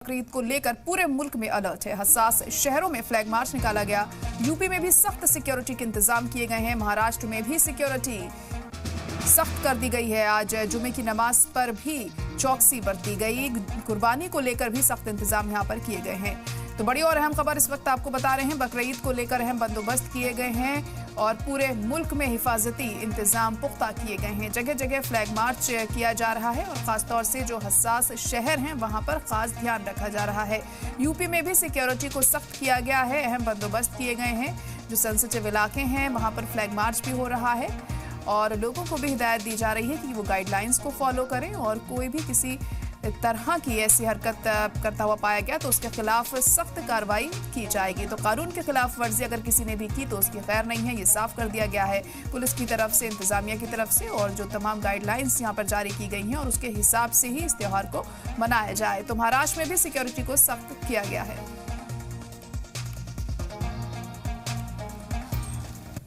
बकरीद को लेकर पूरे मुल्क में अलर्ट है। हसास शहरों में फ्लैग मार्च निकाला गया। यूपी में भी सख्त सिक्योरिटी के इंतजाम किए गए हैं। महाराष्ट्र में भी सिक्योरिटी सख्त कर दी गई है। आज जुमे की नमाज पर भी चौकसी बरती गई। कुर्बानी को लेकर भी सख्त इंतजाम यहां पर किए गए हैं। तो बड़ी और अहम खबर इस वक्त आपको बता रहे हैं। बकरीद को लेकर अहम बंदोबस्त किए गए हैं और पूरे मुल्क में हिफाजती इंतजाम पुख्ता किए गए हैं। जगह जगह फ्लैग मार्च किया जा रहा है और खासतौर से जो हसास शहर हैं वहां पर खास ध्यान रखा जा रहा है। यूपी में भी सिक्योरिटी को सख्त किया गया है। अहम बंदोबस्त किए गए हैं। जो सेंसिटिव इलाके हैं वहां पर फ्लैग मार्च भी हो रहा है और लोगों को भी हिदायत दी जा रही है कि वो गाइडलाइंस को फॉलो करें और कोई भी किसी तरह की ऐसी हरकत करता हुआ पाया गया तो उसके खिलाफ सख्त कार्रवाई की जाएगी। तो कानून के खिलाफ वर्जी अगर किसी ने भी की तो उसकी खैर नहीं है, ये साफ कर दिया गया है पुलिस की तरफ से, इंतजामिया की तरफ से, और जो तमाम गाइडलाइंस यहाँ पर जारी की गई हैं और उसके हिसाब से ही इस त्योहार को मनाया जाए। तो महाराष्ट्र में भी सिक्योरिटी को सख्त किया गया है।